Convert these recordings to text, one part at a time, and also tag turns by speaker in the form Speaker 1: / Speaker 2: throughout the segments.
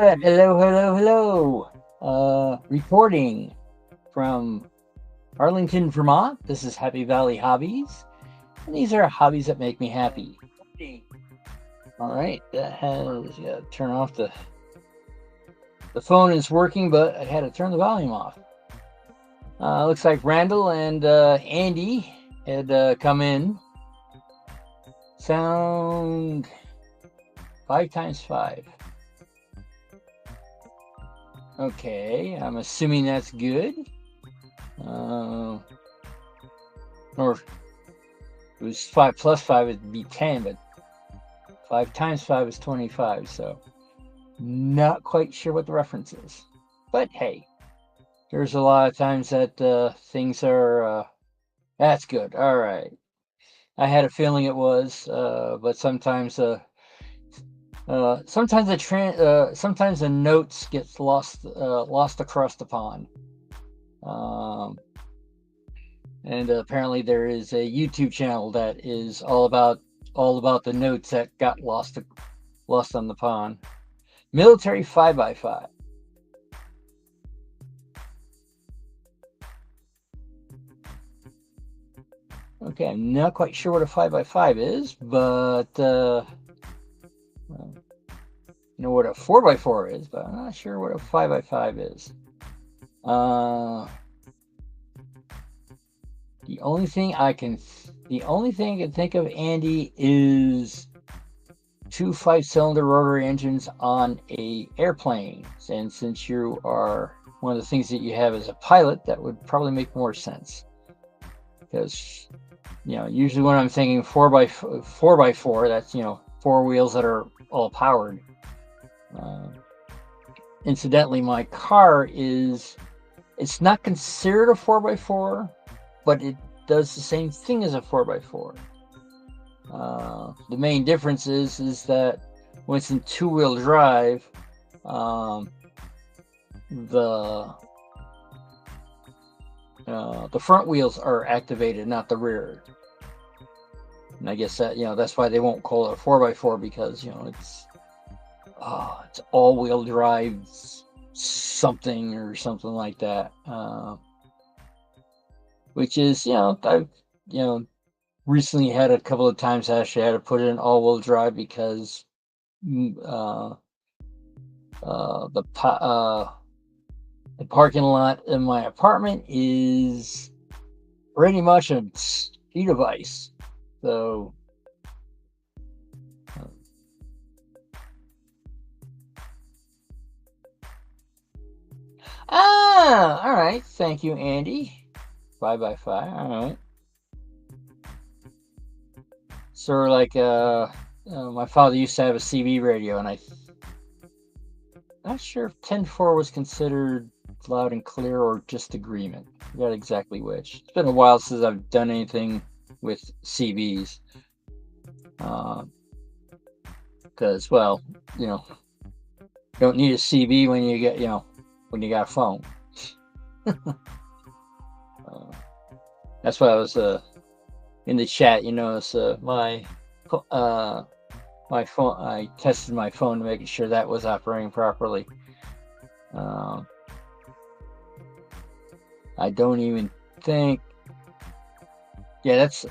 Speaker 1: Hello, hello, hello. Recording from Arlington, Vermont. This is Happy Valley Hobbies, and these are hobbies that make me happy. All right, that has turn off the phone is working, but I had to turn the volume off. Looks like Randall and Andy had come in. Sound 5 times 5. Okay, I'm assuming that's good. Or it was 5 plus 5, it'd be 10, but 5 times 5 is 25, so not quite sure what the reference is. But hey, there's a lot of times that things are, that's good, all right. I had a feeling it was, but sometimes sometimes the notes gets lost across the pond. And apparently there is a YouTube channel that is all about the notes that got lost on the pond. Military 5x5. Okay, I'm not quite sure what a 5x5 is, but you know what a 4x4 is, but I'm not sure what a 5x5 is. The only thing I can think of, Andy, is 2 5-cylinder rotary engines on a airplane. And since you are one of the things that you have as a pilot, that would probably make more sense. Because usually when I'm thinking 4x4, that's 4 wheels that are all powered. Incidentally, my car it's not considered a 4x4, but it does the same thing as a 4x4. The main difference is that when it's in 2-wheel drive, the front wheels are activated, not the rear. And I guess that that's why they won't call it a 4x4, because it's all-wheel drive something like that. Which is I've recently had a couple of times actually had to put it in all-wheel drive because the parking lot in my apartment is pretty much a ski device. So all right. Thank you, Andy. 5x5. All right. Sort of like my father used to have a CB radio, and I'm not sure if 10.4 was considered loud and clear or just agreement. I forgot exactly which. It's been a while since I've done anything with CBs. Because, well, you don't need a CB when you get, when you got a phone. That's why I was in the chat. My phone. I tested my phone to make sure that was operating properly. I don't even think. Yeah, that's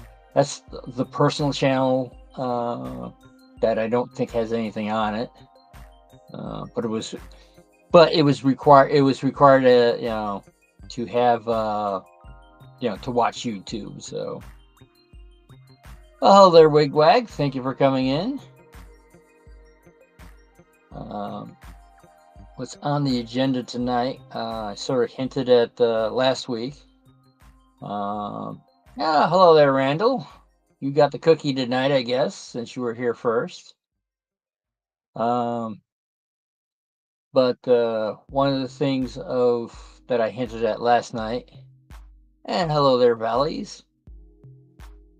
Speaker 1: the personal channel that I don't think has anything on it. But it was required. It was required to have to watch YouTube. So, hello there, Wigwag. Thank you for coming in. What's on the agenda tonight? I sort of hinted at last week. Hello there, Randall. You got the cookie tonight, I guess, since you were here first. But one of the things that I hinted at last night, and hello there, Valleys.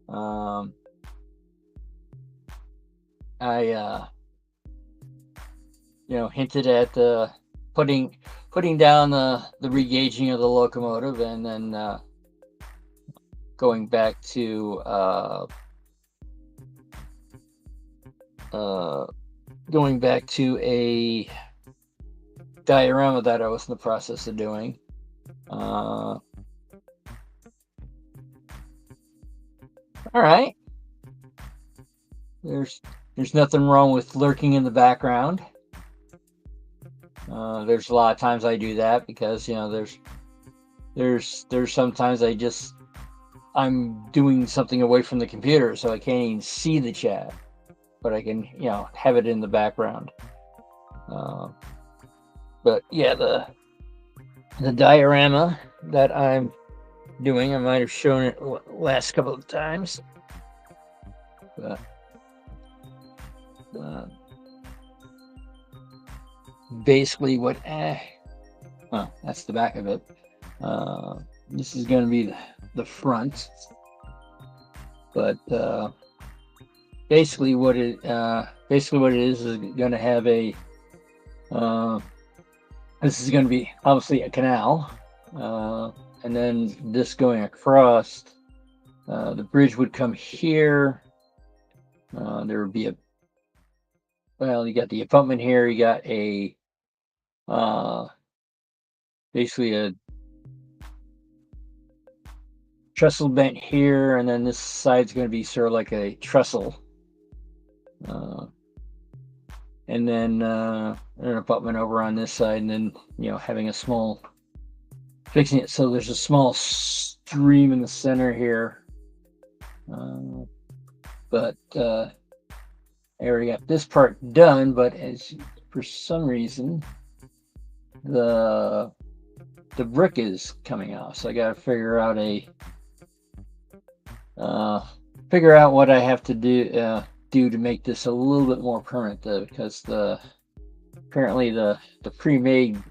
Speaker 1: I hinted at putting down the regauging of the locomotive, and then going back to a diorama that I was in the process of doing. All right. There's nothing wrong with lurking in the background. There's a lot of times I do that because there's sometimes I'm doing something away from the computer, so I can't even see the chat, but I can have it in the background. But yeah, the diorama that I'm doing, I might have shown it last couple of times. But, basically what well, that's the back of it. This is going to be the front, but basically what it is going to have a this is going to be obviously a canal, and then this going across. The bridge would come here. There would be you got the abutment here. You got a basically a trestle bent here, and then this side's going to be sort of like a trestle, and then an abutment over on this side, and then having a small fixing it so there's a small stream in the center here. But I already got this part done, but as for some reason the brick is coming off, so I got to figure out what I have to do to make this a little bit more permanent, because apparently the pre-made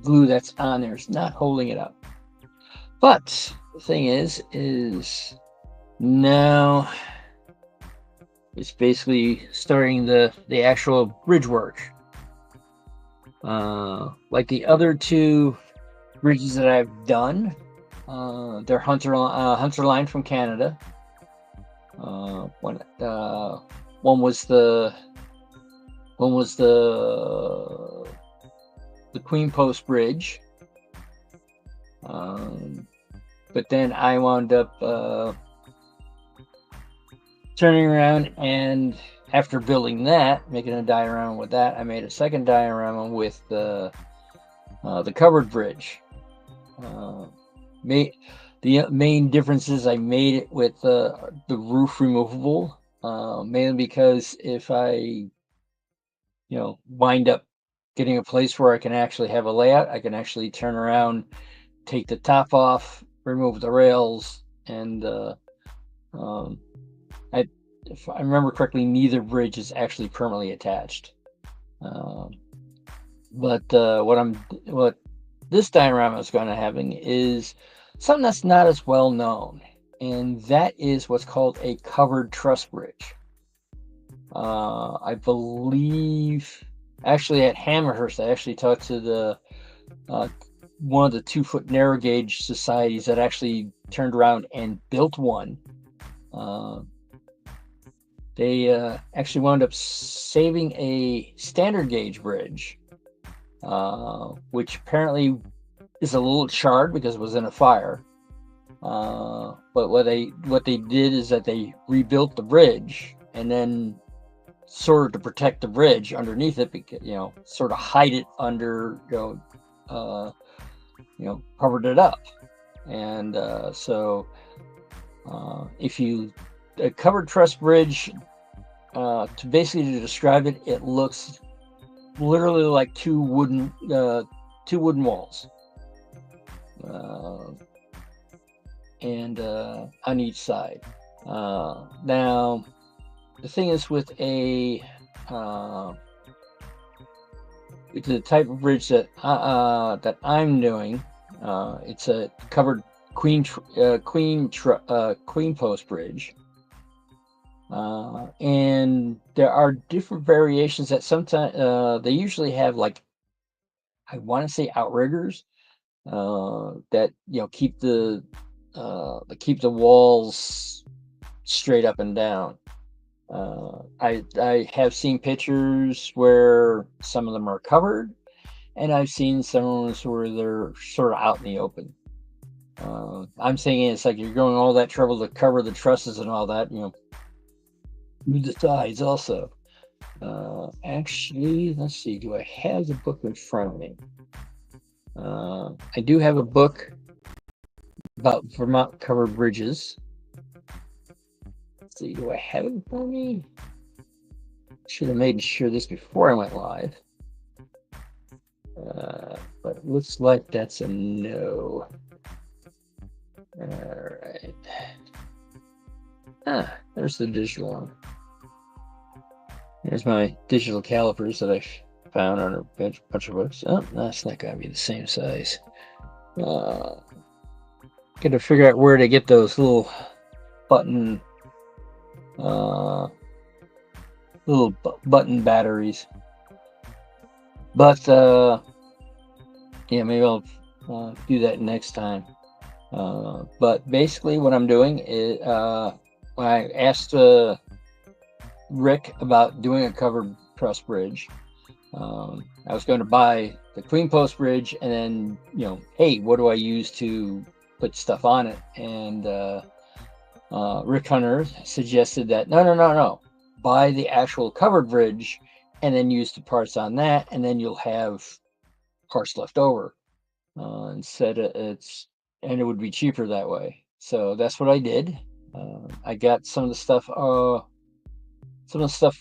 Speaker 1: glue that's on there is not holding it up. But the thing is now it's basically starting the actual bridge work. Like the other two bridges that I've done, they're Hunter line from Canada. One was the Queen Post Bridge. But then I wound up turning around, and after building that, making a diorama with that, I made a second diorama with the Covered Bridge. The main difference is I made it with the roof removable, mainly because if I wind up getting a place where I can actually have a layout, I can actually turn around, take the top off, remove the rails, and if I remember correctly, neither bridge is actually permanently attached. But what this diorama is going to having is something that's not as well known, and that is what's called a covered truss bridge. I believe actually at Hammerhurst, I actually talked to the one of the 2-foot narrow gauge societies that actually turned around and built one. They actually wound up saving a standard gauge bridge, which apparently is a little charred because it was in a fire. But what they did is that they rebuilt the bridge, and then sort of to protect the bridge underneath it, because sort of hide it under covered it up. And so if you a covered truss bridge, to describe it, it looks literally like two wooden walls, and on each side. Now the thing is, with the type of bridge that I'm doing, it's a covered queen post bridge, and there are different variations that sometimes they usually have, like, I want to say outriggers that keep the walls straight up and down. I have seen pictures where some of them are covered, and I've seen some ones where they're sort of out in the open. I'm thinking it's like you're going all that trouble to cover the trusses and all that, do the sides also. Actually, let's see, do I have the book in front of me? I do have a book about Vermont covered bridges. Let's see, do I have it in front of me? Should have made sure this before I went live. But it looks like that's a no. All right. There's the digital one. Here's my digital calipers that I found on a bunch of books. Oh, that's not going to be the same size. Got to figure out where to get those little button, button batteries. But yeah, maybe I'll do that next time. But basically, what I'm doing is when I asked Rick about doing a covered truss bridge, I was going to buy the Queen Post bridge, and then hey, what do I use to put stuff on it? And Rick Hunter suggested that no, buy the actual covered bridge, and then use the parts on that, and then you'll have parts left over. And said it would be cheaper that way. So that's what I did. I got some of the stuff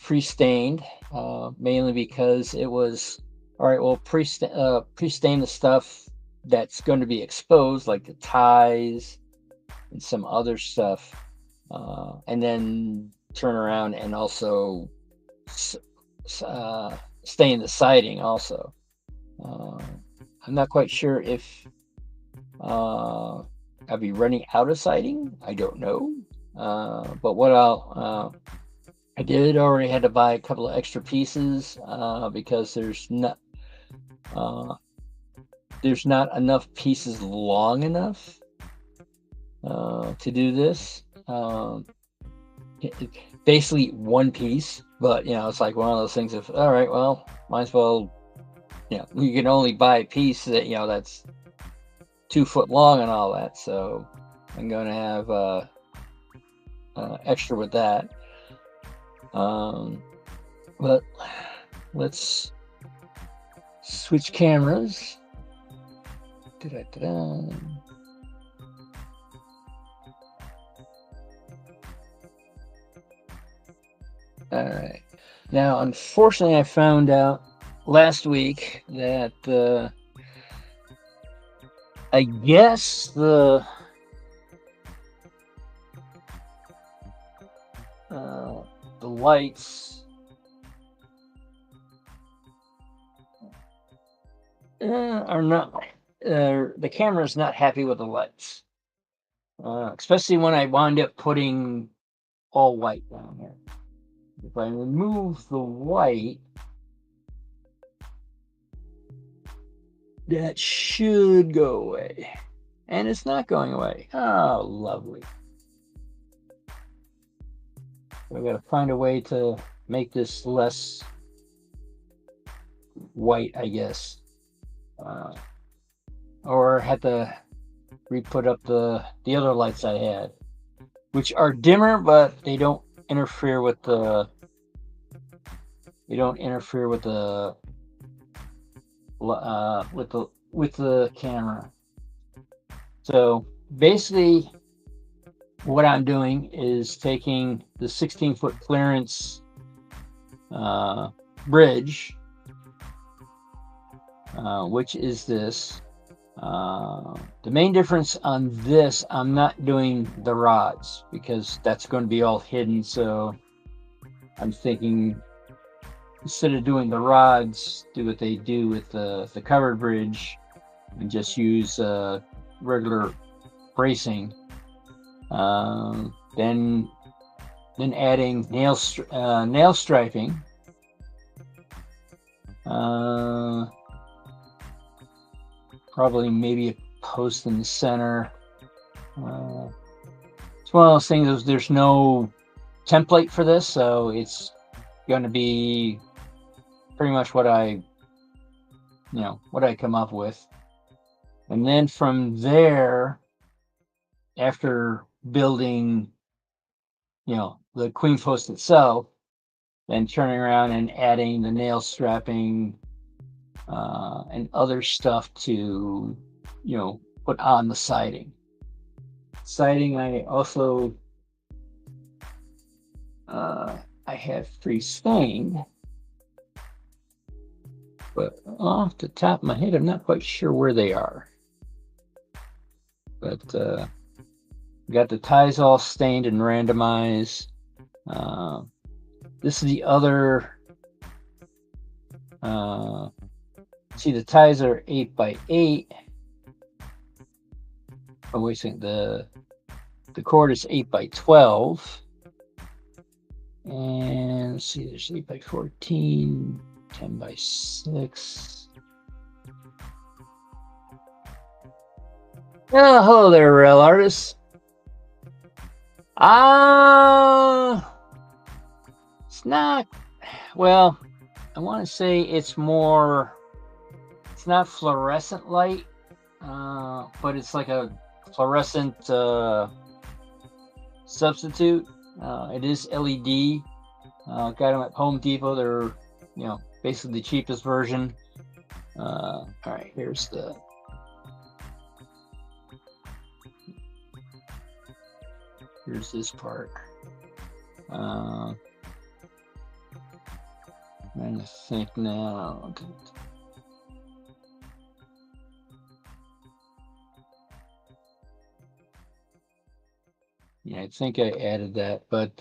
Speaker 1: pre-stained, mainly because it was all right. Well, pre-stain the stuff that's going to be exposed, like the ties and some other stuff, and then turn around and also stain the siding also. I'm not quite sure if I'll be running out of siding. I don't know. But what I did already had to buy a couple of extra pieces because there's not enough pieces long enough to do this. Basically one piece, but it's like one of those things of, all right, well, might as well, you can only buy a piece that that's 2 foot long and all that, so I'm going to have extra with that. But let's switch cameras. Da-da-da-da. All right. Now, unfortunately, I found out last week that I guess the lights are not. The camera's not happy with the lights, especially when I wound up putting all white down here. If I remove the white, that should go away. And it's not going away. Oh, lovely. I've got to find a way to make this less white, I guess. Or have to re-put up the other lights I had, which are dimmer, but they don't interfere with the with the camera. So basically what I'm doing is taking the 16-foot clearance bridge, which is this. The main difference on this, I'm not doing the rods because that's going to be all hidden. So I'm thinking instead of doing the rods, do what they do with the covered bridge and just use regular bracing. Then adding nail striping. Probably maybe a post in the center. It's one of those things. There's no template for this, so it's going to be pretty much what I come up with. And then from there, after building, the queen post itself, then turning around and adding the nail strapping and other stuff to, put on the siding. Siding, I also I have pre-stained, but off the top of my head, I'm not quite sure where they are. But got the ties all stained and randomized. This is the other. See, the ties are 8x8. Oh, wait a second. The cord is 8x12. And let's see, there's 8x14, 10x6. Oh, hello there, rail artists. It's not, well, I want to say it's not fluorescent light, but it's like a fluorescent substitute. It is LED. Got them at Home Depot. They're, basically the cheapest version. All right, here's this part. I'm trying to think now. Yeah, I think I added that, but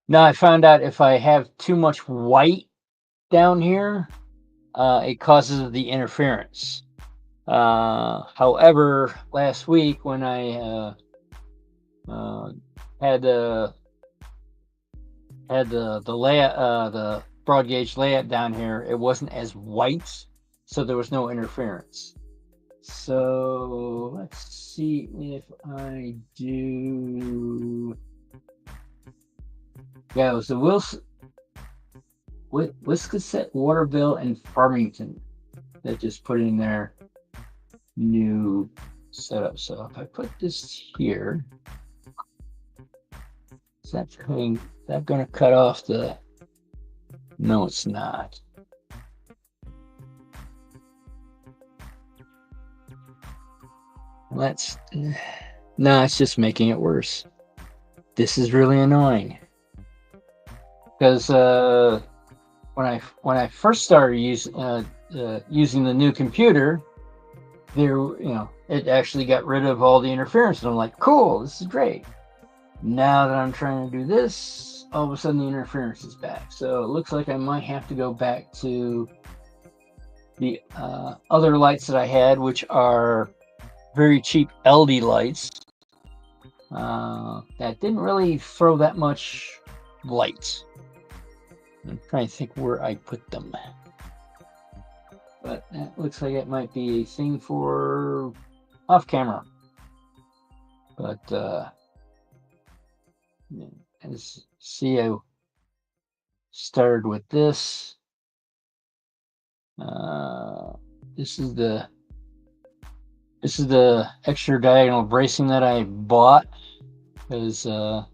Speaker 1: now I found out if I have too much white down here, it causes the interference. However, last week when I had the layout, the broad gauge layout down here, it wasn't as white, so there was no interference. So let's see if I do. Yeah, it was the Wisconsin, Waterville, and Farmington that just put in their new setup. So if I put this here, is that going to cut off the? No, it's not. No, it's just making it worse. This is really annoying because when I first started using the new computer, it actually got rid of all the interference, and I'm like, cool, this is great. Now that I'm trying to do this, all of a sudden the interference is back. So it looks like I might have to go back to the other lights that I had, which are very cheap LED lights that didn't really throw that much light. I'm trying to think where I put them, but that looks like it might be a thing for off camera. But as see, I started with this. This is the extra diagonal bracing that I bought, because the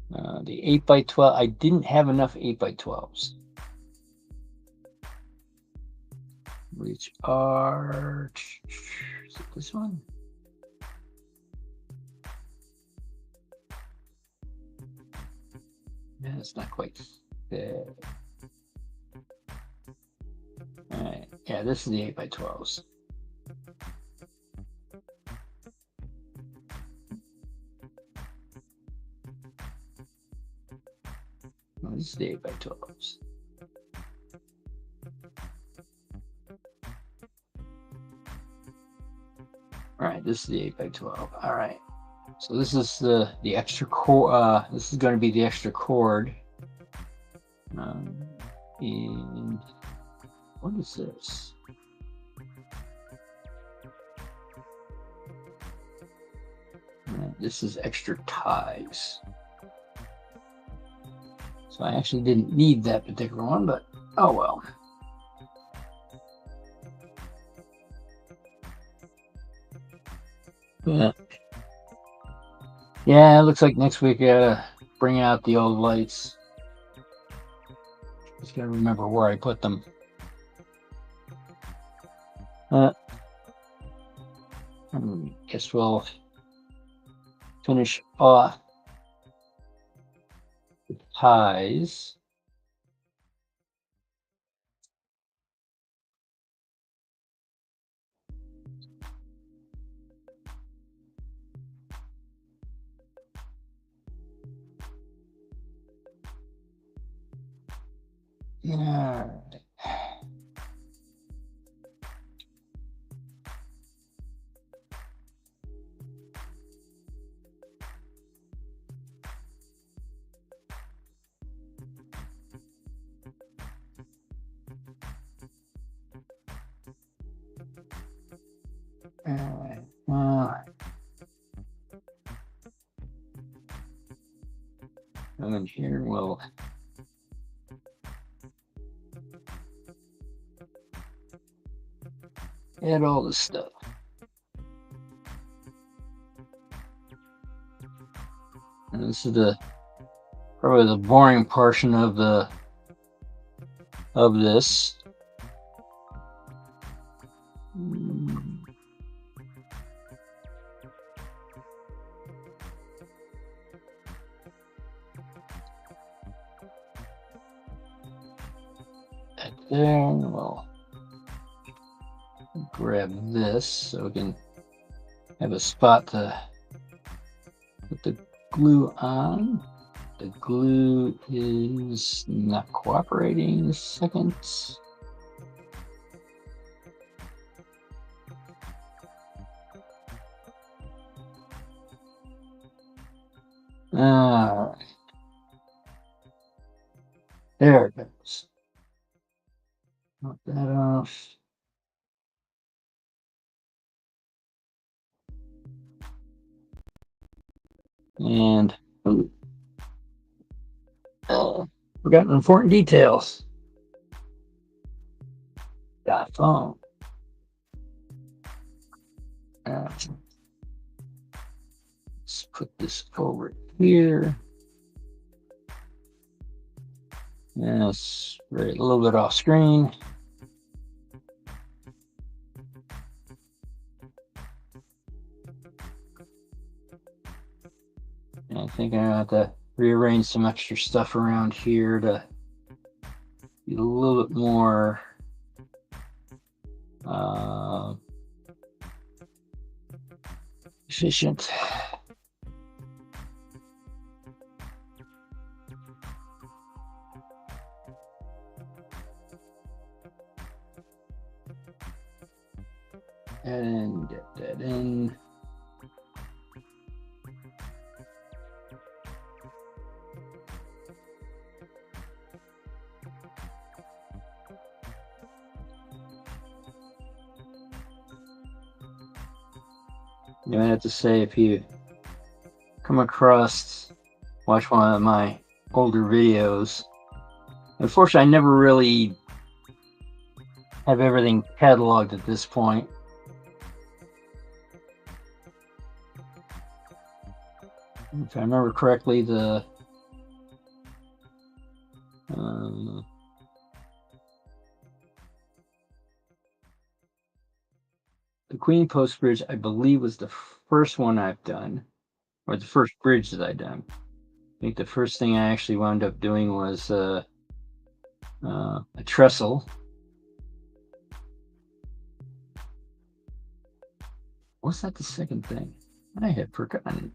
Speaker 1: 8x12, I didn't have enough 8x12s, which are, is it this one? Yeah, it's not quite there. All right, yeah, this is the 8x12s. This is the 8x12s. All right, this is the 8x12. All right, so this is the extra cord. This is going to be the extra cord. And what is this? This is extra ties. So I actually didn't need that particular one, but oh well. Yeah, it looks like next week I gotta bring out the old lights. Just gotta remember where I put them. I guess we'll finish off the ties. Yeah. Come in here, we'll add all this stuff. And this is probably the boring portion of this. Back there, we'll grab this so we can have a spot to put the glue on. The glue is not cooperating. Second. All right. There it goes. Knock that off. And forgotten important details. Got phone. Let's put this over here. Yes, right, a little bit off screen. And I think I have to rearrange some extra stuff around here to be a little bit more efficient. And get that in. I have to say, if you come across, watch one of my older videos, unfortunately, I never really have everything cataloged at this point. If I remember correctly, the Queen Post Bridge, I believe, was the first one I've done, or the first bridge that I've done. I think the first thing I actually wound up doing was a trestle. Was that the second thing? I had forgotten.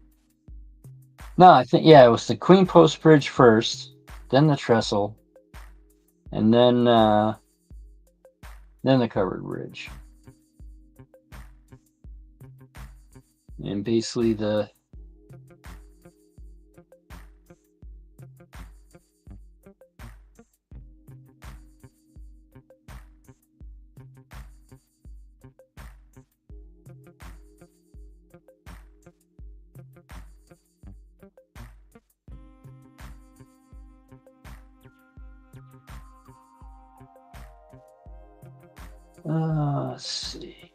Speaker 1: No, I think, yeah, it was the Queen Post Bridge first, then the trestle, and then the covered bridge. And basically the Let's see.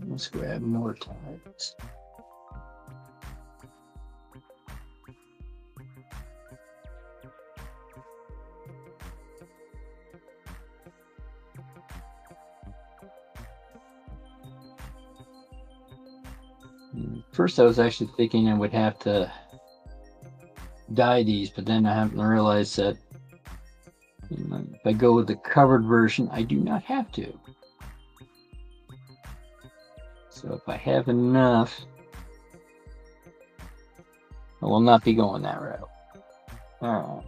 Speaker 1: Let's grab more ties. First, I was actually thinking I would have to dye these, but then I haven't realized that if I go with the covered version, I do not have to. So if I have enough, I will not be going that route. All right.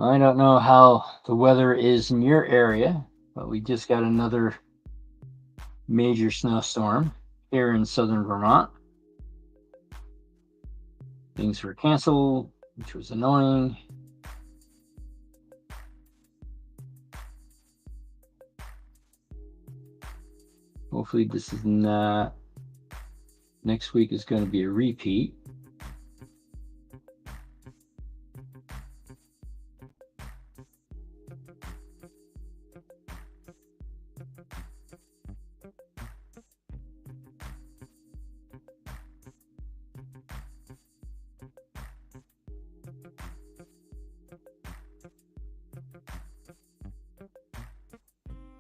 Speaker 1: I don't know how the weather is in your area, but we just got another major snowstorm here in southern Vermont. Things were canceled, which was annoying. Hopefully this is not, next week is going to be a repeat.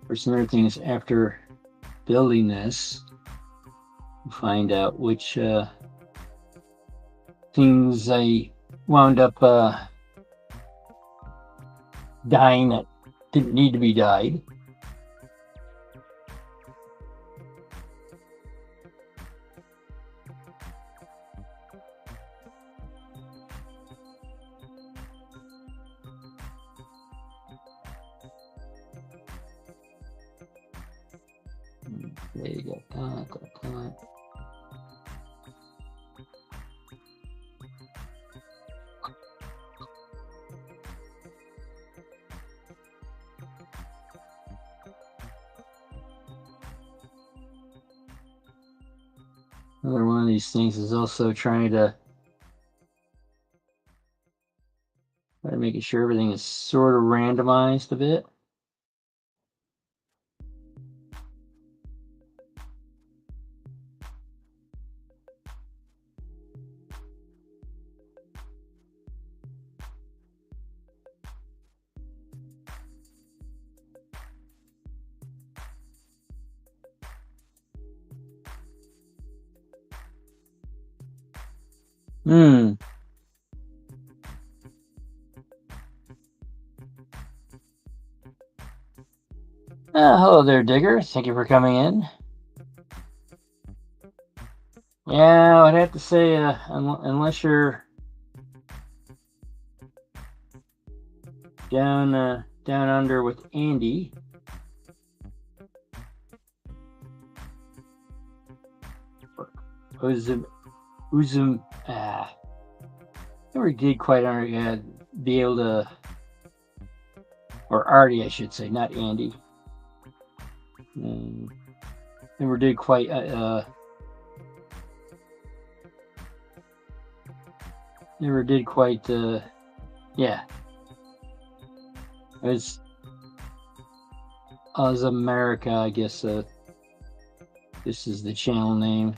Speaker 1: For some other things, after building this, find out which things I wound up dyeing that didn't need to be dyed. There you go. Another one of these things is also trying to make sure everything is sort of randomized a bit. Hello there, Digger. Thank you for coming in. Yeah, I'd have to say, unless you're down under with Andy, Uzum, never did quite be able to, or Artie, I should say, not Andy. Never did quite yeah. It was Oz America, I guess. This is the channel name.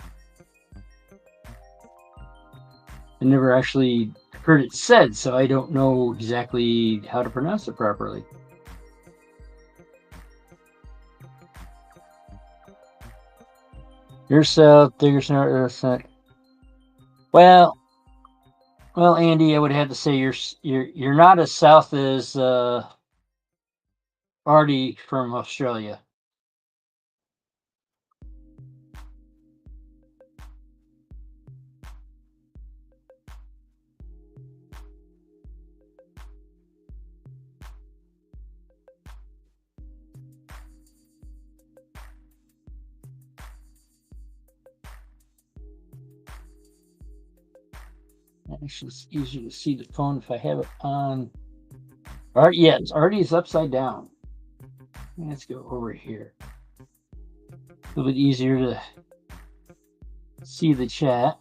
Speaker 1: I never actually heard it said, so I don't know exactly how to pronounce it properly. You're south, Digger's north. Well, Andy, I would have to say you're not as south as Artie from Australia. Actually, it's easier to see the phone if I have it on. All right, yeah, Artie is upside down. Let's go over here. A little bit easier to see the chat.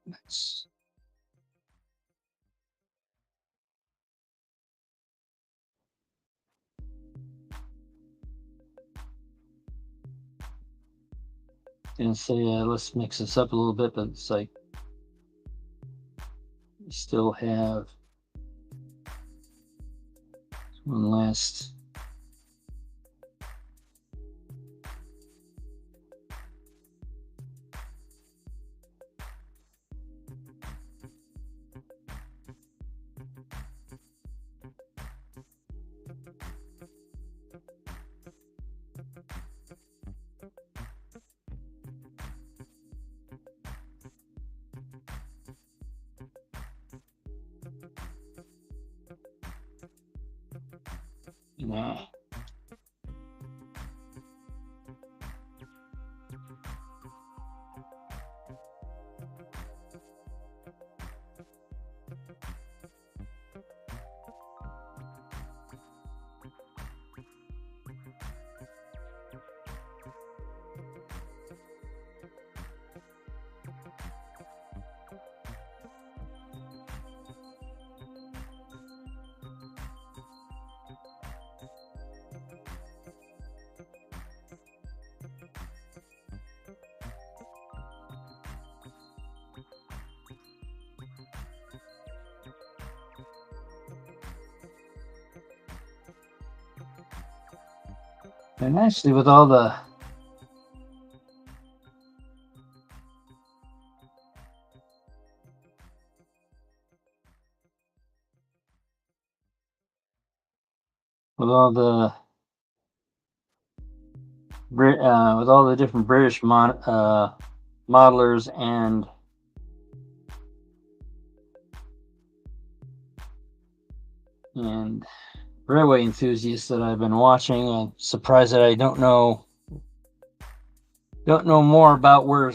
Speaker 1: Let's gonna say let's mix this up a little bit, but it's like we still have one last. Nah. And actually, with all the with all the different British modelers and railway enthusiasts that I've been watching, I'm surprised that I don't know more about where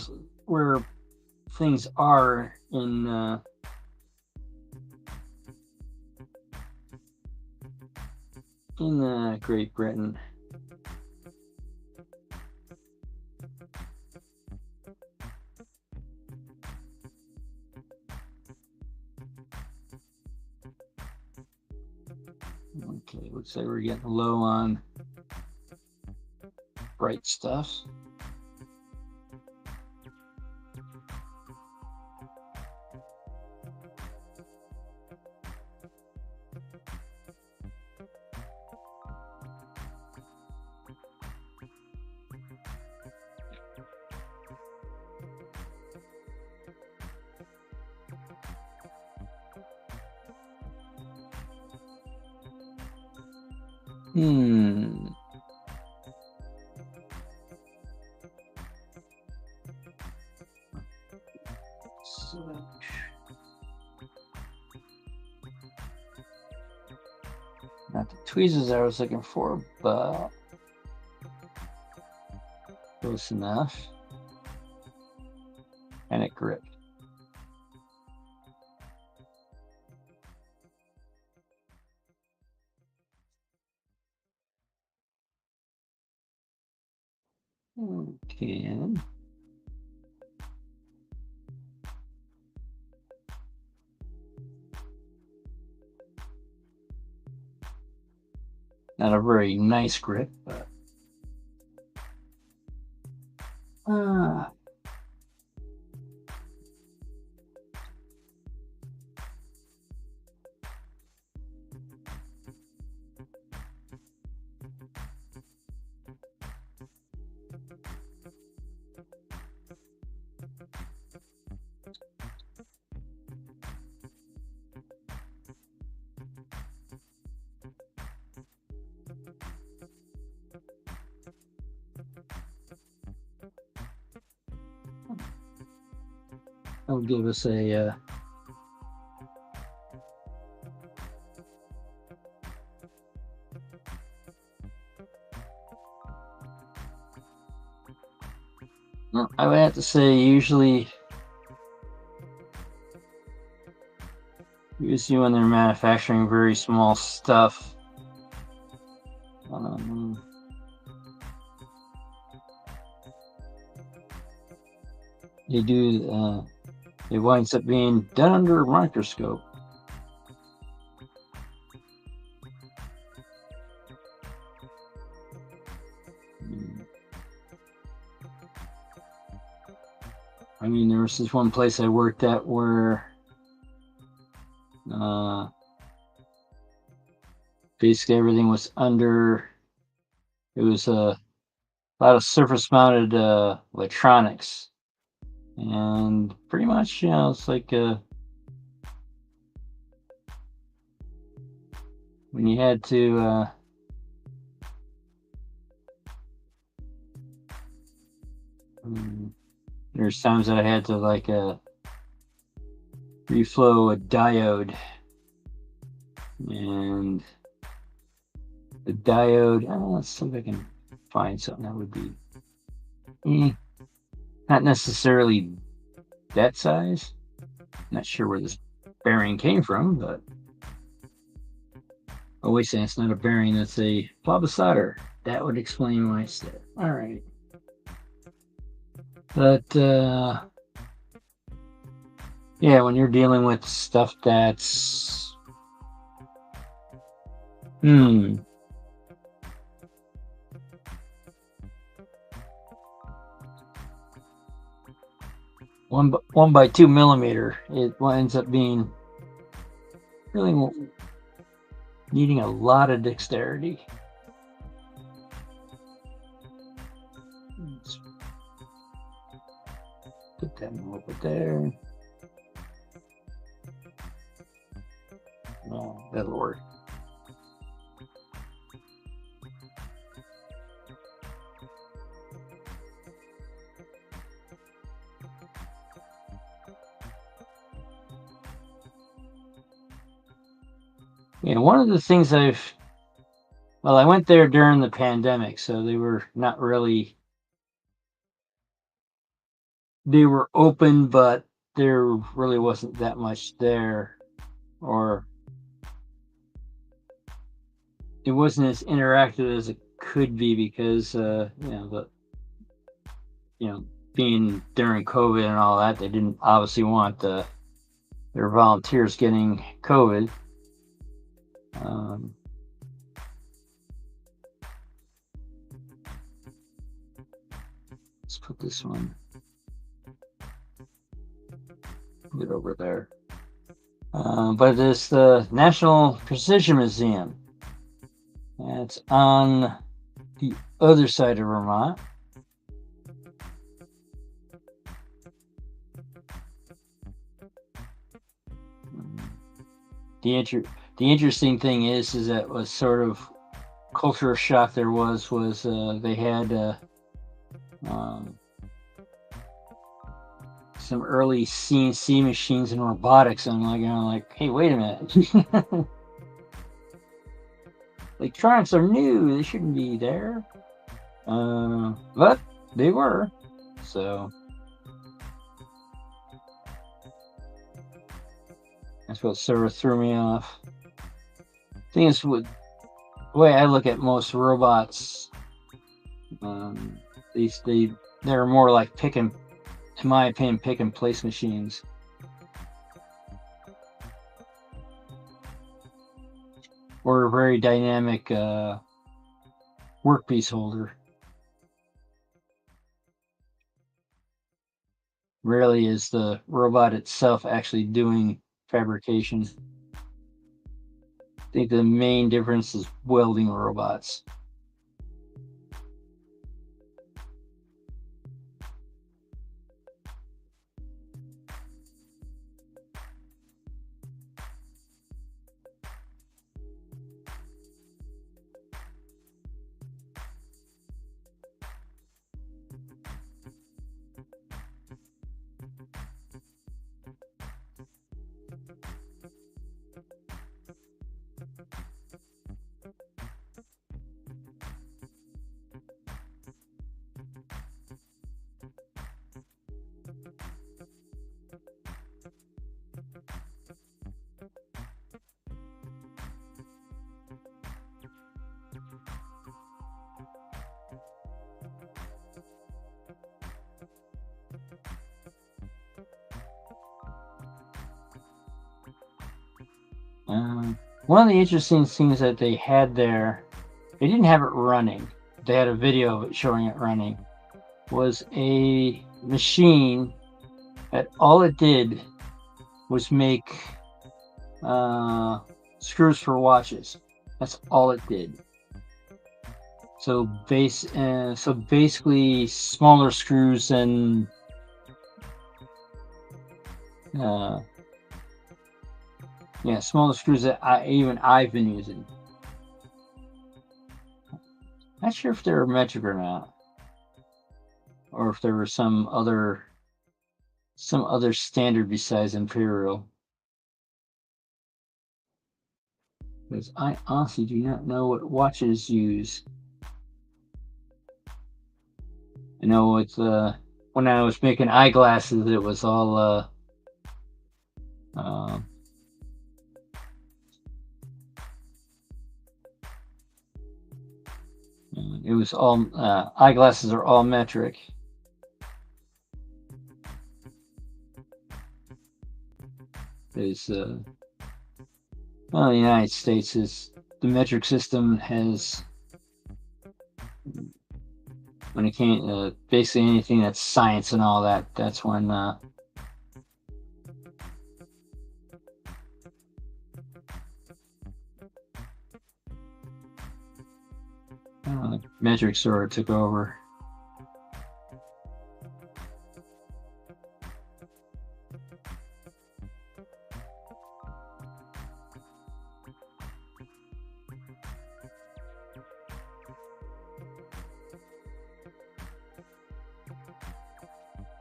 Speaker 1: things are in Great Britain. Okay, looks like we're getting low on bright stuff. Not the tweezers I was looking for, but close enough. And it gripped. Okay. Not a very nice grip, but that'll give us a I would have to say usually when they're manufacturing very small stuff, it winds up being done under a microscope. I mean, there was this one place I worked at where basically everything was under. It was a lot of surface-mounted electronics, and pretty much, it's like when you had to. There's times that I had to reflow a diode, and the diode. Let's see if I can find something that would be not necessarily that size. Not sure where this bearing came from, but wait, saying it's not a bearing. That's a blob of solder. That would explain why it's there. All right. But yeah, when you're dealing with stuff that's 1 by 2 millimeter, it ends up being really needing a lot of dexterity. Let's put that over there. Oh, that'll work. Yeah, one of the things I went there during the pandemic, so they were not really. They were open, but there really wasn't that much there, or it wasn't as interactive as it could be because being during COVID and all that, they didn't obviously want their volunteers getting COVID. Let's put this one. Get over there. But it's the National Precision Museum. It's on the other side of Vermont. The interesting thing is that what sort of culture shock there was they had some early CNC machines and robotics, and I'm like, hey, wait a minute. Electronics are new, they shouldn't be there. But they were. So that's what sort of threw me off. Thing is, with the way I look at most robots, they're more like in my opinion, pick and place machines. Or very dynamic workpiece holder. Rarely is the robot itself actually doing fabrication. I think the main difference is welding robots. One of the interesting things that they had there, they didn't have it running. They had a video of it showing it running. Was a machine that all it did was make screws for watches. That's all it did. So basically smaller screws than smaller screws that I've been using. Not sure if they're metric or not, or if there was some other standard besides imperial. Because I honestly do not know what watches use. I know it's when I was making eyeglasses, it was all it was all eyeglasses are all metric. There's well, the United States is the metric system has, when it came basically anything that's science and all that, that's when metric sort of took over.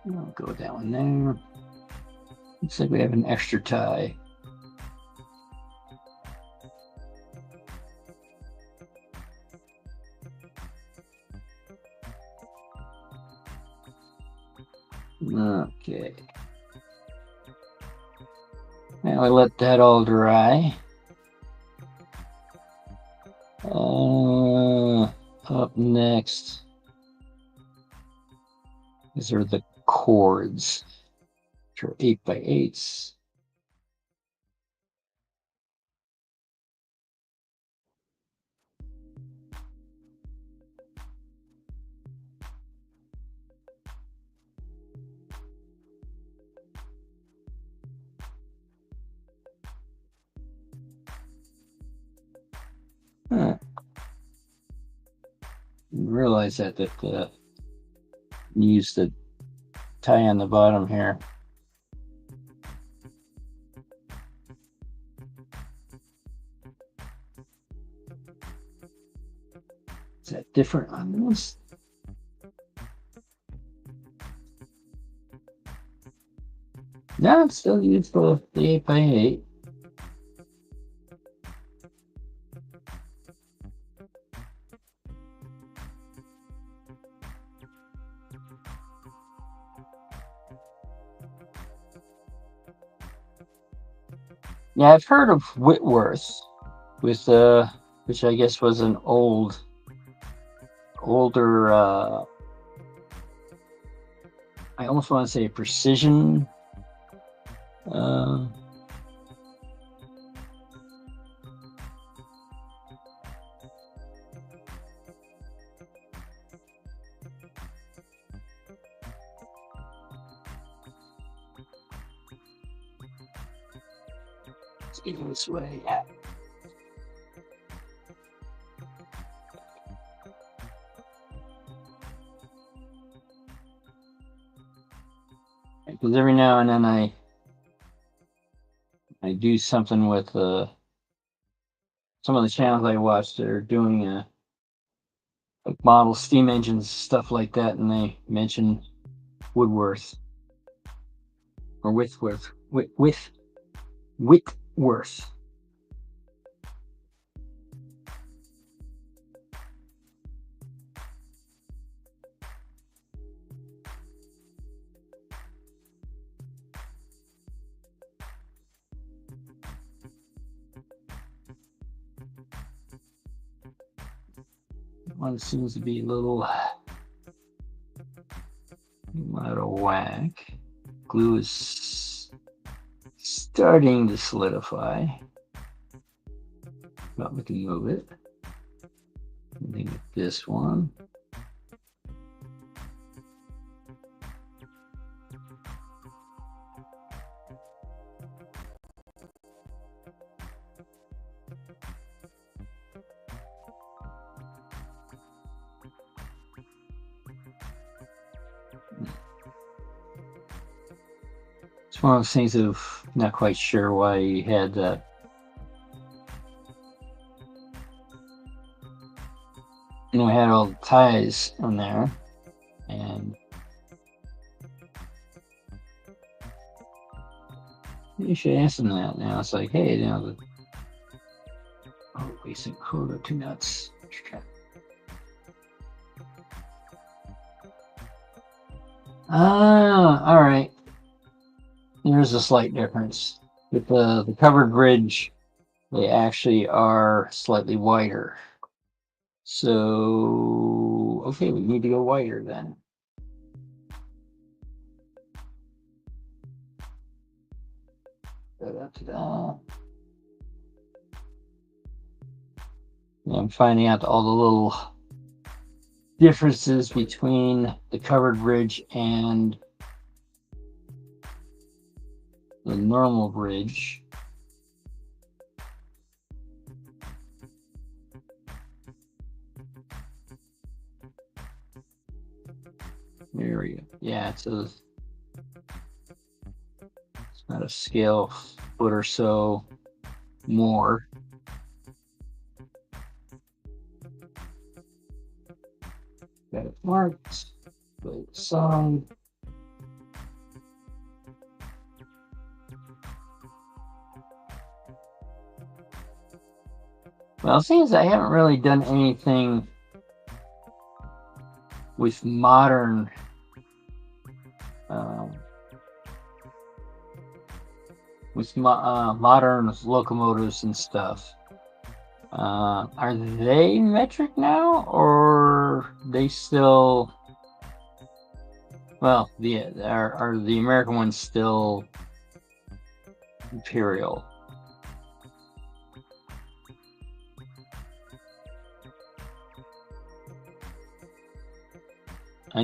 Speaker 1: I'll go with that one there. Looks like we have an extra tie. Okay. Now I let that all dry. Up next, these are the cords, which are 8x8s. Realize that use the tie on the bottom here. Is that different on this? No, it's still used for the 8x8. Yeah, I've heard of Whitworth with which I guess was an older I almost want to say precision Even this way. Because every now and then I do something with some of the channels I watch that are doing like model steam engines, stuff like that, and they mention Woodworth or Whitworth. Whitworth. One seems to be a little out of whack. Glue is starting to solidify. But we can move it. I think this one. It's one of those things of not quite sure why he had that. We had all the ties on there, and you should ask them that now. It's like, hey, you know, basic quota, 2 nuts. All right. There's a slight difference. With the covered bridge, they actually are slightly wider. So, okay, we need to go wider then. Da-da-da-da. I'm finding out all the little differences between the covered bridge and the normal bridge. There we go. Yeah, it's not a scale foot or so more. Got it marked. Play the song. Well, it seems I haven't really done anything with modern modern locomotives and stuff. Are they metric now, or they still? Well, are the American ones still imperial? I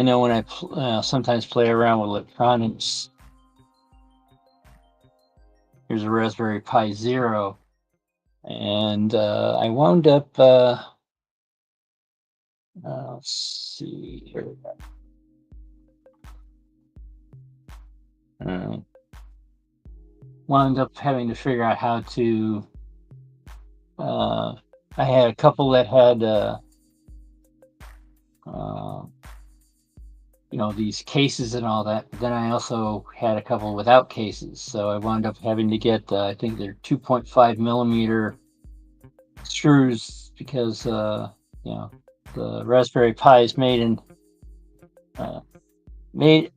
Speaker 1: know when I sometimes play around with electronics. Here's a Raspberry Pi Zero, and I wound up. Let's see here. Wound up having to figure out how to. I had a couple that had. You know, these cases and all that, but then I also had a couple without cases, so I wound up having to get I think they're 2.5 millimeter screws, because you know, the Raspberry Pi is made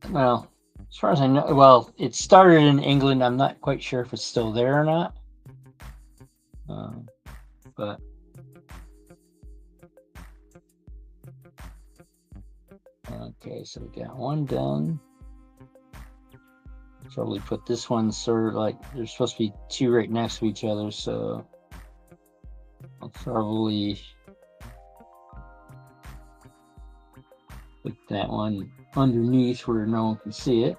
Speaker 1: well, as far as I know, well, it started in England. I'm not quite sure if it's still there or not, but okay, so we got one done. Probably put this one sort of like, there's supposed to be two right next to each other, so I'll probably put that one underneath where no one can see it.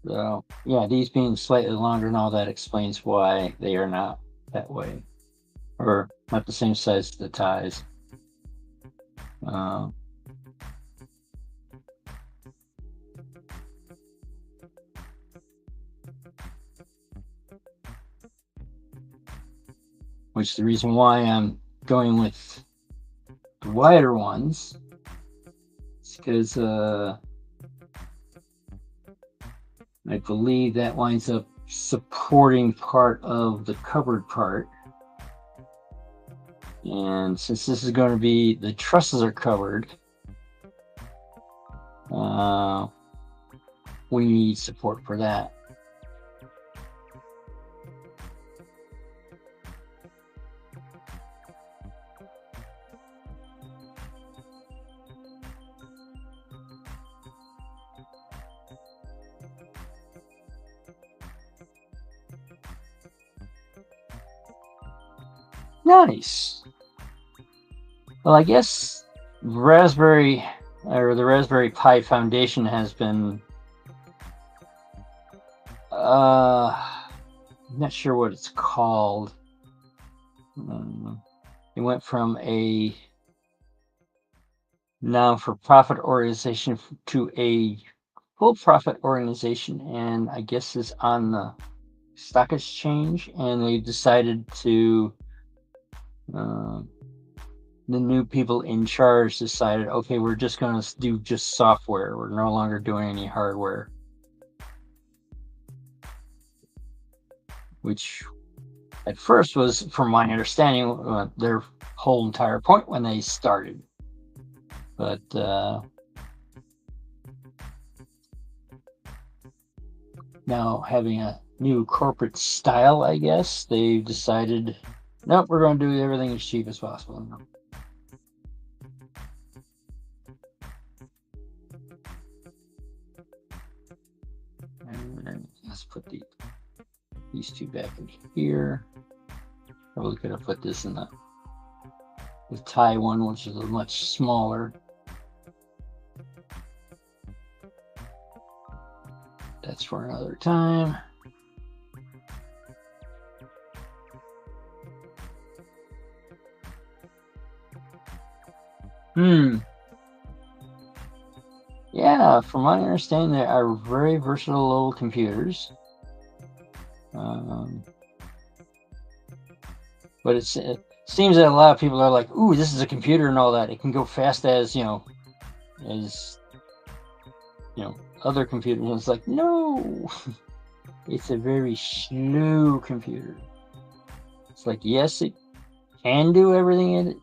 Speaker 1: So yeah, these being slightly longer now, that explains why they are not that way, or not the same size as the ties. Uh, which is the reason why I'm going with the wider ones. It's because I believe that winds up supporting part of the covered part. And since this is going to be, the trusses are covered, we need support for that. Nice. Well, I guess Raspberry or the Raspberry Pi Foundation has been I'm not sure what it's called. It went from a non-for-profit organization to a full-profit organization, and I guess is on the stock exchange, and they decided to the new people in charge decided, okay, we're just going to do just software. We're no longer doing any hardware, which at first was, from my understanding, their whole entire point when they started. But now having a new corporate style, I guess, they've decided, nope, we're going to do everything as cheap as possible. And let's put these two back in here. Probably could have put this in the tie one, which is a much smaller. That's for another time. Yeah, from my understanding, they are very versatile little computers. But it seems that a lot of people are like, "Ooh, this is a computer and all that. It can go fast as other computers." And it's like, no, it's a very slow computer. It's like, yes, it can do everything it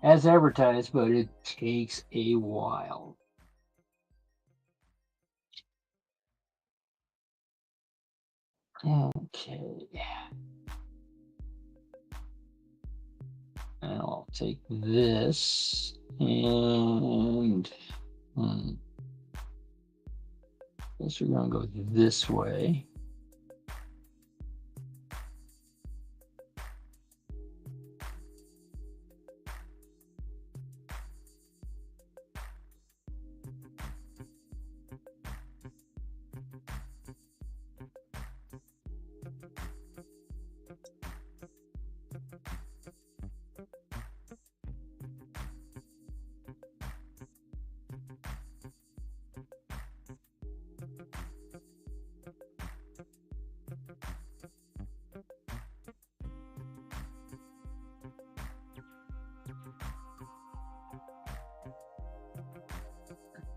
Speaker 1: as advertised, but it takes a while. Okay. And I'll take this and guess we're going to go this way.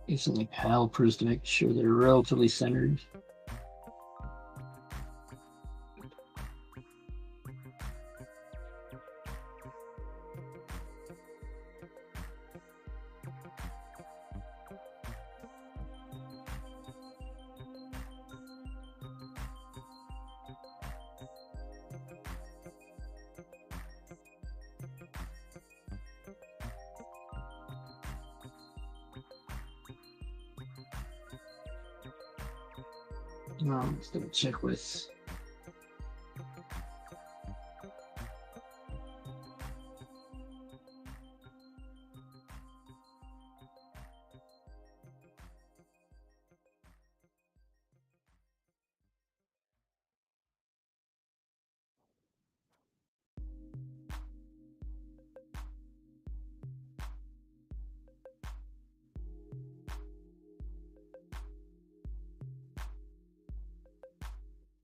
Speaker 1: Using the calipers to make sure they're relatively centered. Let's double check with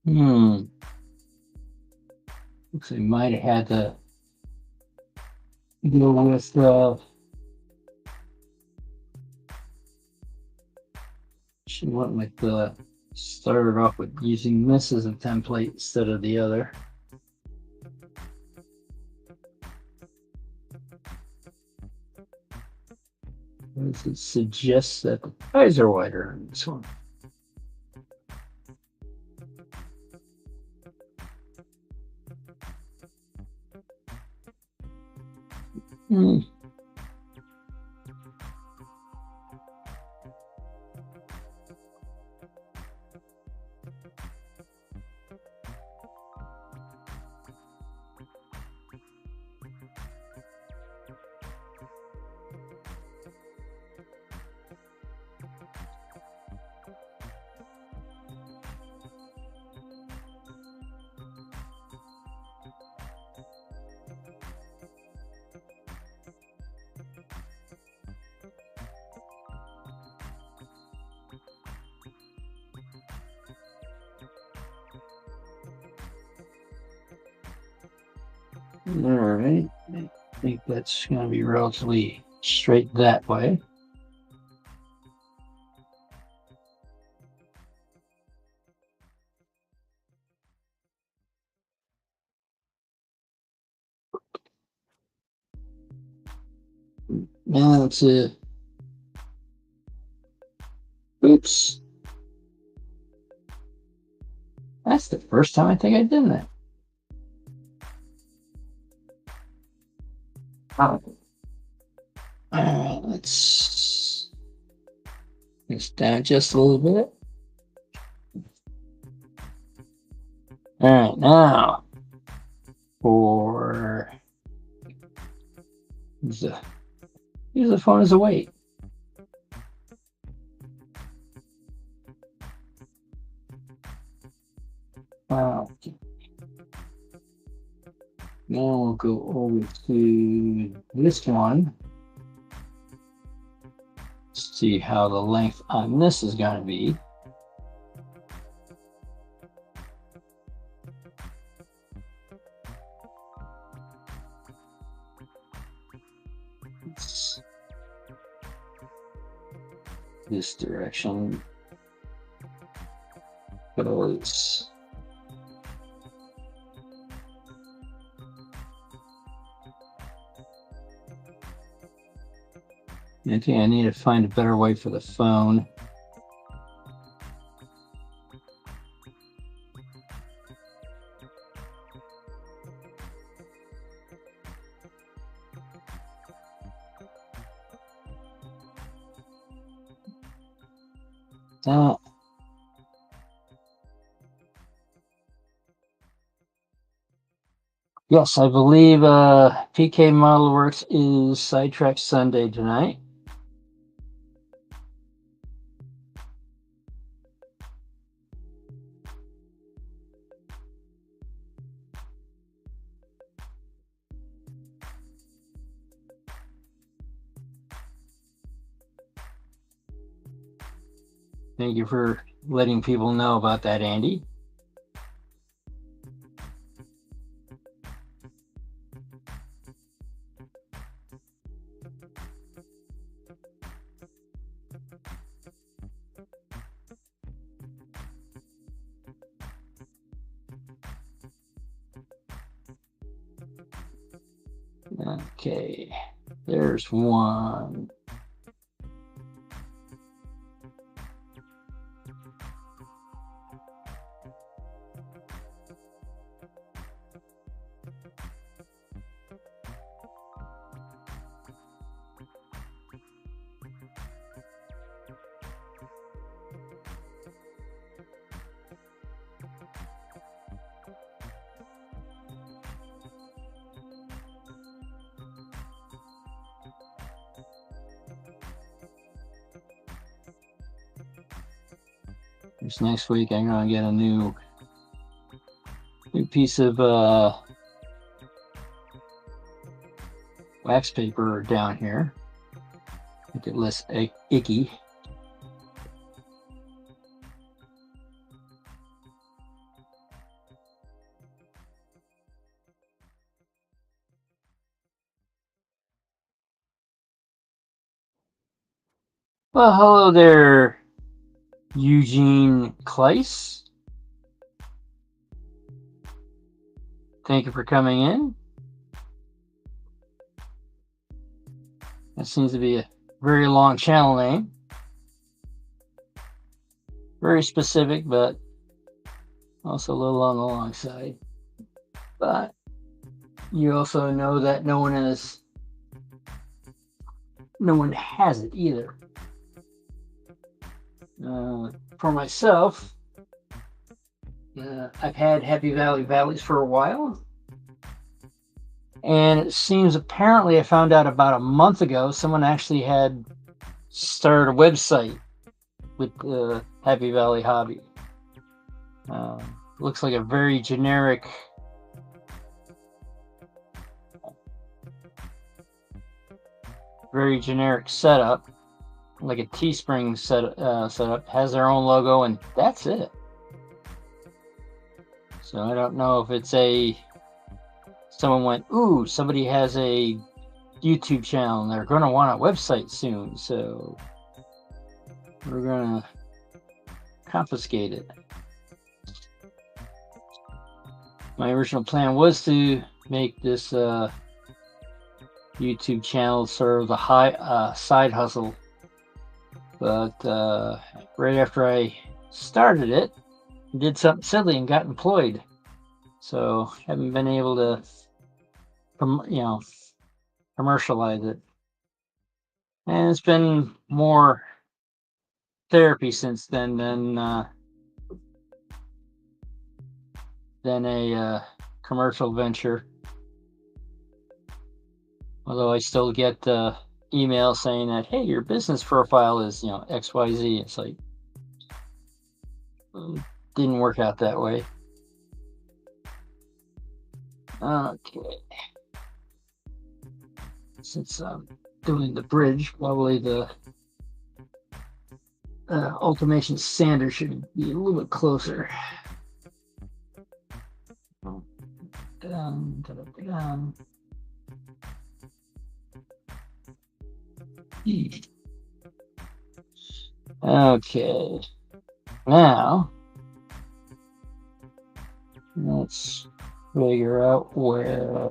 Speaker 1: Looks like we might have had to go with she went with started off with using this as a template instead of the other. It suggests that the ties are wider on this one. All right, I think that's going to be relatively straight that way. Now let's oops. That's the first time I think I did that. All right, let's this down just a little bit. All right, now for use the phone as a weight. Wow. Now we'll go over to this one. See how the length on this is going to be. This direction goes I think I need to find a better way for the phone. Yes, I believe PK Model Works is Sidetrack Sunday tonight. Thank you for letting people know about that, Andy. Okay, there's one. This next week I'm gonna get a new piece of wax paper down here. Make it less icky. Well, hello there, Eugene Kleiss. Thank you for coming in. That seems to be a very long channel name. Very specific, but also a little on the long side. But you also know that no one has it either. For myself, I've had Happy Valley Valleys for a while. And it seems apparently I found out about a month ago someone actually had started a website with Happy Valley Hobby. Looks like a very generic setup, like a Teespring setup. Has their own logo, and that's it. So I don't know if it's someone went, ooh, somebody has a YouTube channel and they're going to want a website soon, so we're going to confiscate it. My original plan was to make this YouTube channel sort of the side hustle, but right after I started it, I did something silly and got employed, so haven't been able to commercialize it. And it's been more therapy since then than a commercial venture. Although I still get emails saying that, hey, your business profile is XYZ. It's like, didn't work out that way. Okay. Since I'm doing the bridge, probably the ultimation sander should be a little bit closer. Okay, now let's figure out where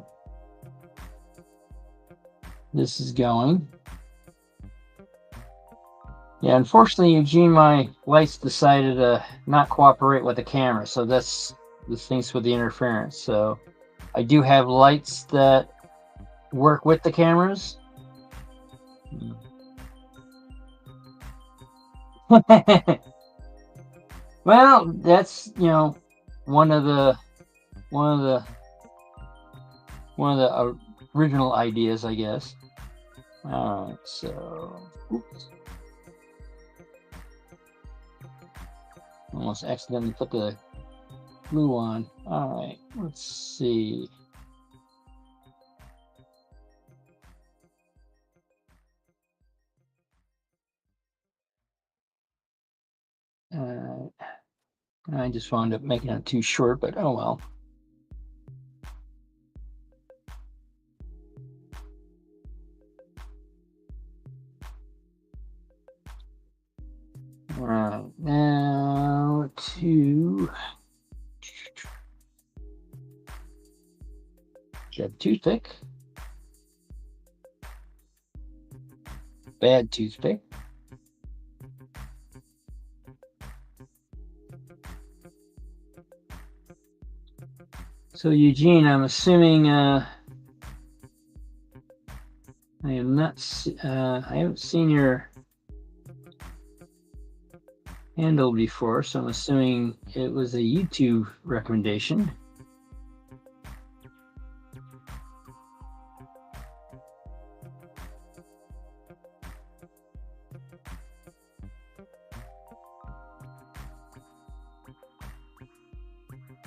Speaker 1: this is going. Yeah, unfortunately, Eugene, my lights decided to not cooperate with the camera, so that's the things with the interference. So I do have lights that work with the cameras. Well, that's one of the original ideas, I guess. All right, so oops. Almost accidentally put the glue on. All right, let's see. I just wound up making it too short, but oh well. All right, now to get toothpick. Bad toothpick. So Eugene, I'm assuming I haven't seen your handle before, so I'm assuming it was a YouTube recommendation.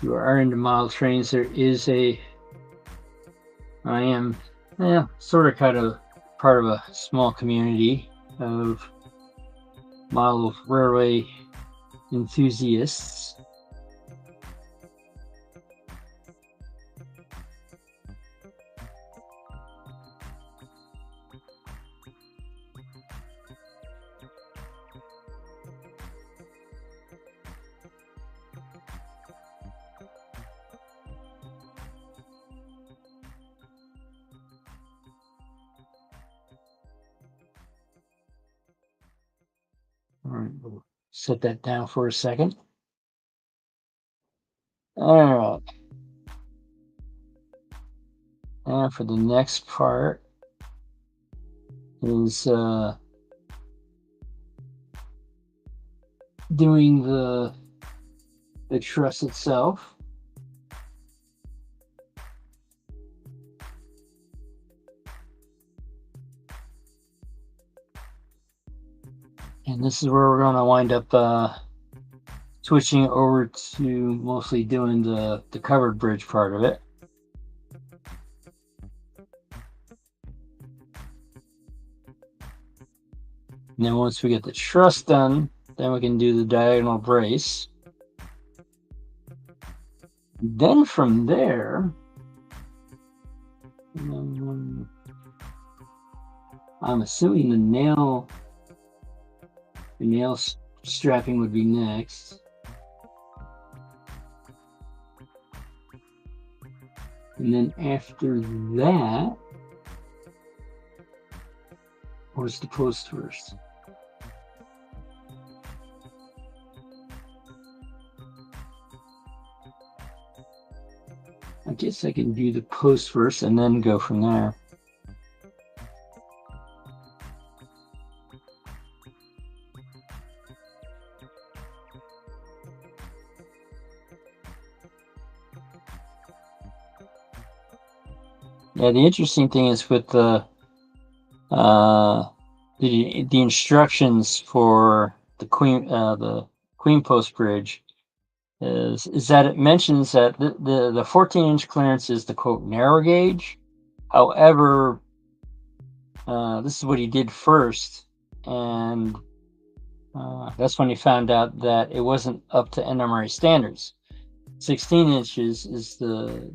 Speaker 1: You are into model trains. There is I am sort of kind of part of a small community of model railway enthusiasts. All right, we'll set that down for a second. All right. And for the next part is doing the truss itself. And this is where we're going to wind up switching over to mostly doing the covered bridge part of it. And then once we get the truss done, then we can do the diagonal brace. Then from there, I'm assuming the nail strapping would be next. And then after that, where's the post first? I guess I can do the post first and then go from there. Yeah, the interesting thing is with the instructions for the queen post bridge is that it mentions that the 14-inch clearance is the quote narrow gauge. However, this is what he did first, and that's when he found out that it wasn't up to NMRA standards. 16 inches is the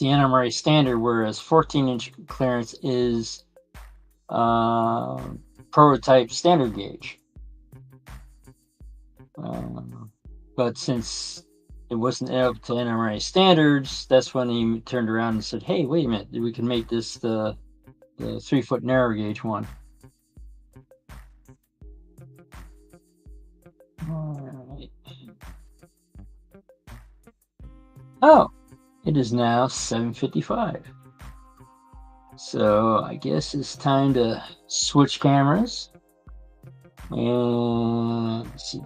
Speaker 1: NMRA standard, whereas 14-inch clearance is prototype standard gauge. But since it wasn't up to NMRA standards, that's when he turned around and said, "Hey, wait a minute, we can make this the 3-foot narrow gauge one." All right. Oh, it is now 7:55. So I guess it's time to switch cameras. And let's see.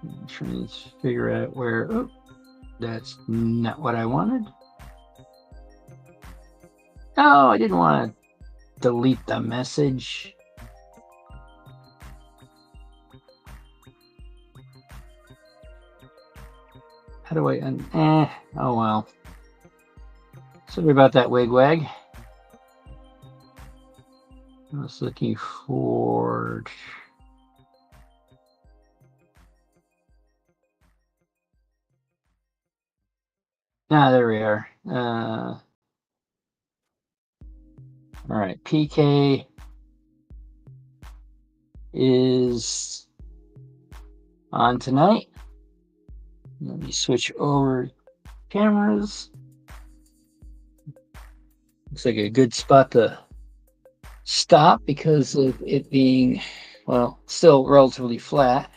Speaker 1: I'm trying to figure out where. Oh, that's not what I wanted. Oh, I didn't want to delete the message. How do I oh well. Sorry about that, wigwag. I was looking for there we are. All right, PK is on tonight. Let me switch over cameras. Looks like a good spot to stop because of it being, well, still relatively flat.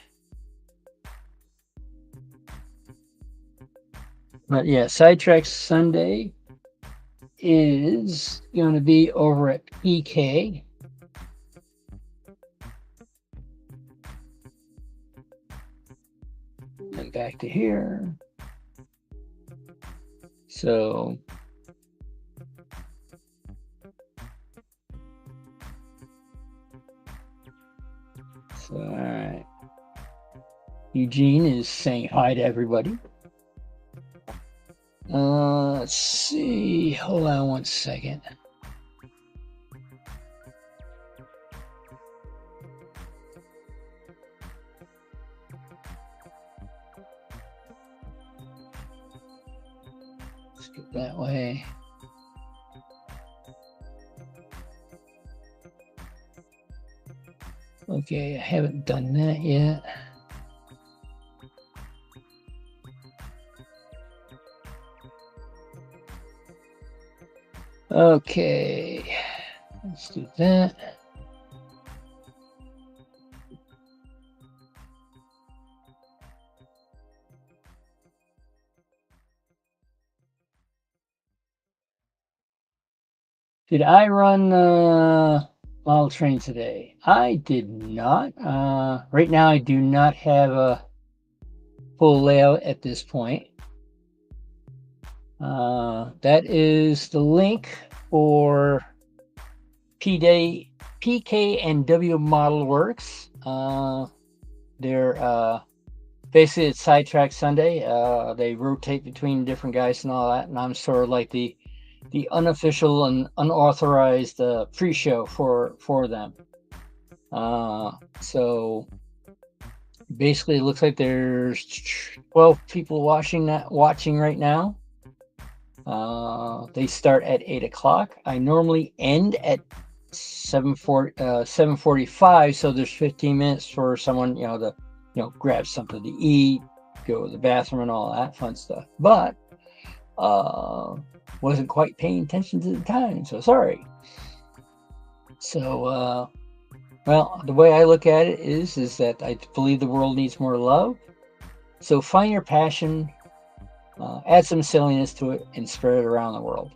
Speaker 1: But yeah, Sidetrack Sunday is going to be over at PK. And back to here. So all right. Eugene is saying hi to everybody. Let's see. Hold on one second. Let's get that way. Okay, I haven't done that yet. Okay, let's do that. Did I run model train today? I did not. Right now, I do not have a full layout at this point. That is the link for PK and W Model Works. They're basically it's Sidetrack Sunday. They rotate between different guys and all that, and I'm sort of like the unofficial and unauthorized pre-show for them. So basically, it looks like there's 12 people watching right now. They start at 8 o'clock. I normally end at 7:45, so there's 15 minutes for someone to grab something to eat, go to the bathroom, and all that fun stuff. But wasn't quite paying attention to the time, so sorry. So well, the way I look at it is that I believe the world needs more love. So find your passion, add some silliness to it, and spread it around the world.